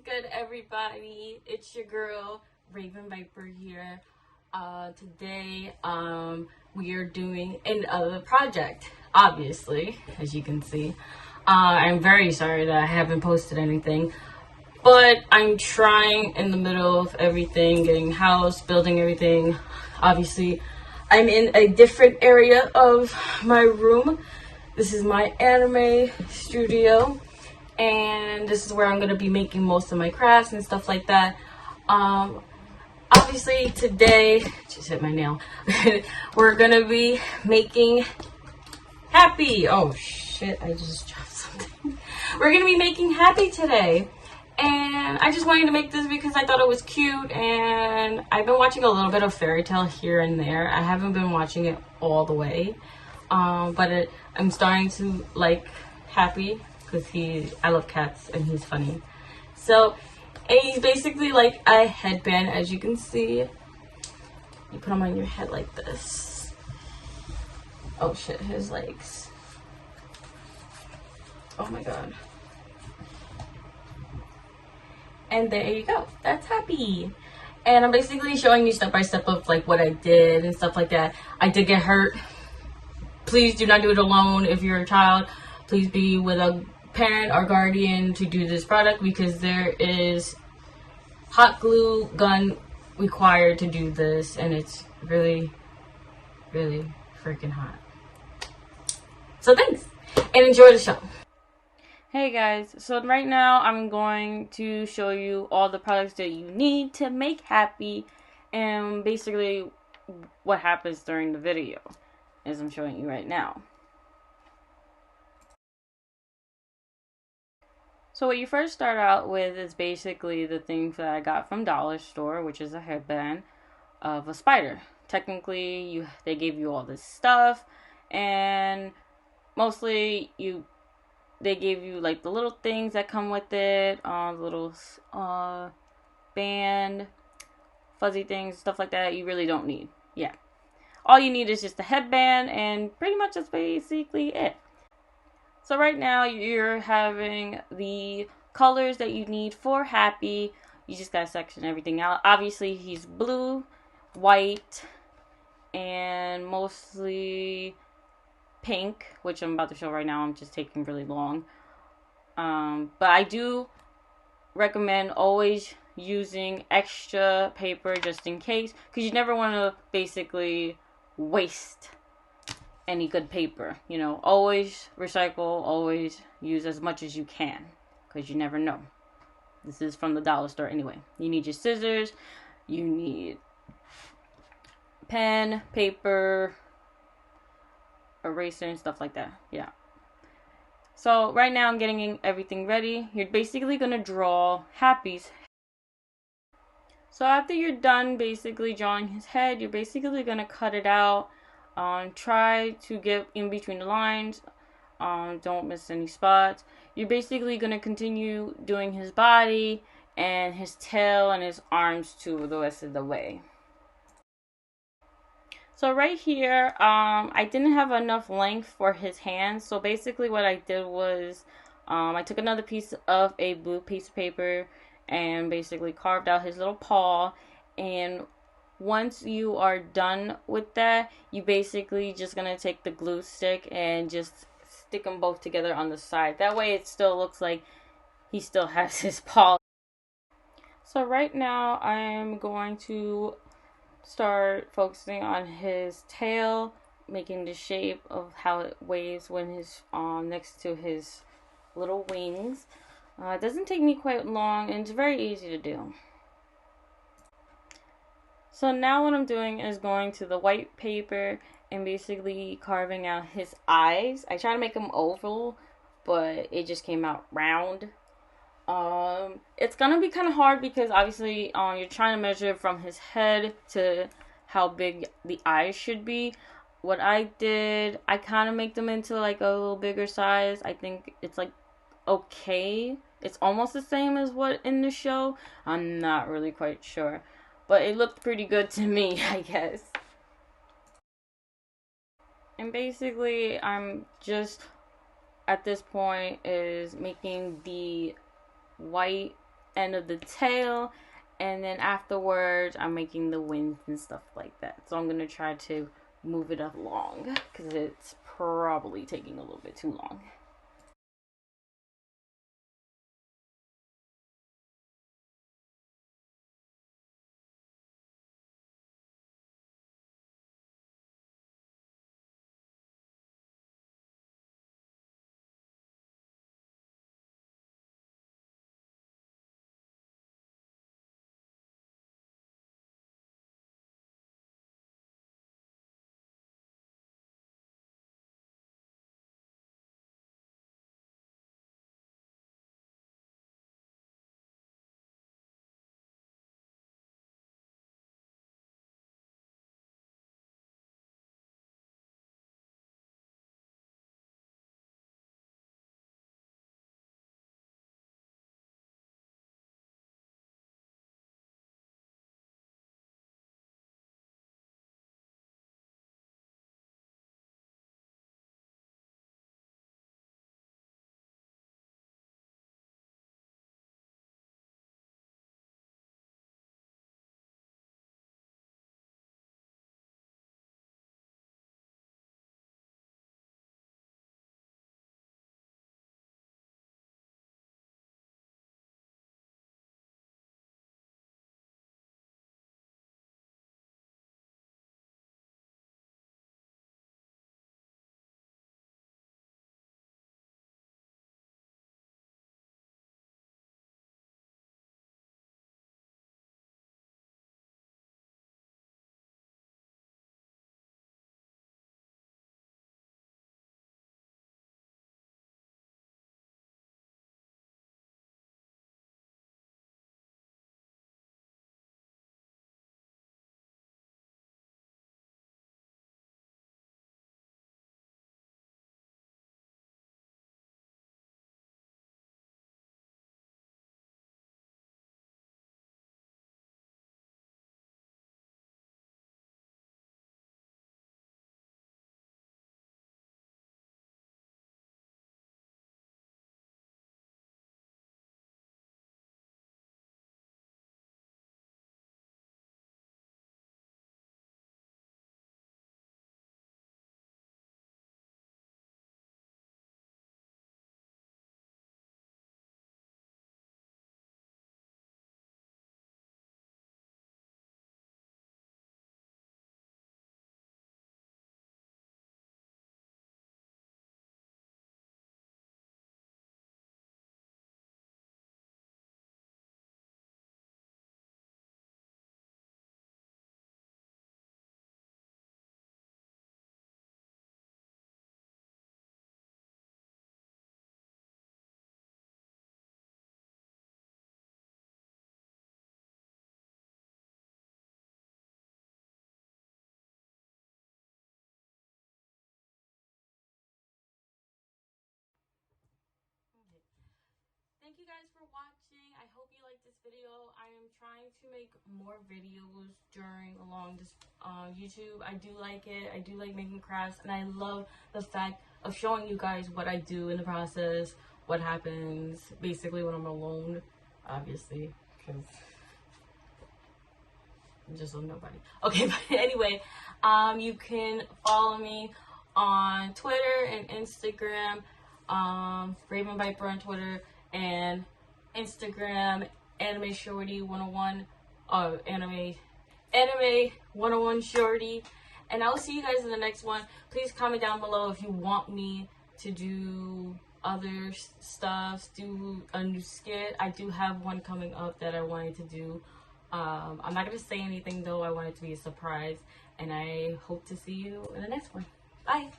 good, everybody? It's your girl Raven Viper here. Today we are doing another project, obviously, as you can see. I'm very sorry that I haven't posted anything, but I'm trying in the middle of everything, getting house, building everything. Obviously, I'm in a different area of my room. This is my anime studio, and this is where I'm going to be making most of my crafts and stuff like that. Obviously today, just hit my nail, we're going to be making Happy. Oh shit, I just dropped something. We're going to be making Happy today. And I just wanted to make this because I thought it was cute, and I've been watching a little bit of Fairy Tale here and there. I haven't been watching it all the way, but I'm starting to like Happy because I love cats and he's funny. So, and he's basically like a headband, as you can see. You put him on your head like this. Oh shit, his legs. Oh my god. And there you go. That's Happy. And I'm basically showing you step by step of like what I did and stuff like that. I did get hurt. Please do not do it alone. If you're a child, please be with a parent or guardian to do this product, because there is hot glue gun required to do this, and it's really, really freaking hot. So thanks, and enjoy the show. Hey guys, so right now I'm going to show you all the products that you need to make Happy, and basically what happens during the video, as I'm showing you right now. So what you first start out with is basically the things that I got from Dollar Store, which is a headband of a spider. Technically, they gave you all this stuff, and mostly they gave you like the little things that come with it, little band, fuzzy things, stuff like that. You really don't need. Yeah, all you need is just a headband, and pretty much that's basically it. So right now you're having the colors that you need for Happy. You just gotta section everything out. Obviously he's blue, white, and mostly pink, which I'm about to show right now. I'm just taking really long. But I do recommend always using extra paper just in case, because you never want to basically waste any good paper. You know, always recycle, always use as much as you can, because you never know. This is from the Dollar Store anyway. You need your scissors, you need pen, paper, eraser, and stuff like that. Yeah. So right now I'm getting everything ready. You're basically gonna draw Happy's. So after you're done basically drawing his head, you're basically gonna cut it out. Try to get in between the lines. Don't miss any spots. You're basically going to continue doing his body and his tail and his arms too the rest of the way. So right here, I didn't have enough length for his hands. So basically what I did was I took another piece of a blue piece of paper and basically carved out his little paw. And once you are done with that, you basically just gonna take the glue stick and just stick them both together on the side. That way it still looks like he still has his paw. So right now I'm going to start focusing on his tail, making the shape of how it waves when he's next to his little wings. It doesn't take me quite long, and it's very easy to do. So now what I'm doing is going to the white paper and basically carving out his eyes. I try to make them oval, but it just came out round. It's gonna be kind of hard because obviously you're trying to measure from his head to how big the eyes should be. What I did, I kind of make them into like a little bigger size. I think it's like okay. It's almost the same as what in the show. I'm not really quite sure. But it looked pretty good to me, I guess. And basically, I'm just, at this point, is making the white end of the tail, and then afterwards I'm making the wings and stuff like that. So I'm gonna try to move it along because it's probably taking a little bit too long. Thank you guys for watching. I hope you liked this video. I am trying to make more videos along this YouTube. I do like it. I do like making crafts, and I love the fact of showing you guys what I do in the process, what happens basically when I'm alone, obviously, because I'm just a nobody. Okay, but anyway, you can follow me on Twitter and Instagram, Raven Viper on Twitter and Instagram, Anime Shorty 101, Anime 101 Shorty. And I'll see you guys in the next one. Please comment down below if you want me to do other stuff, do a new skit. I do have one coming up that I wanted to do. I'm not going to say anything though. I want it to be a surprise. And I hope to see you in the next one. Bye.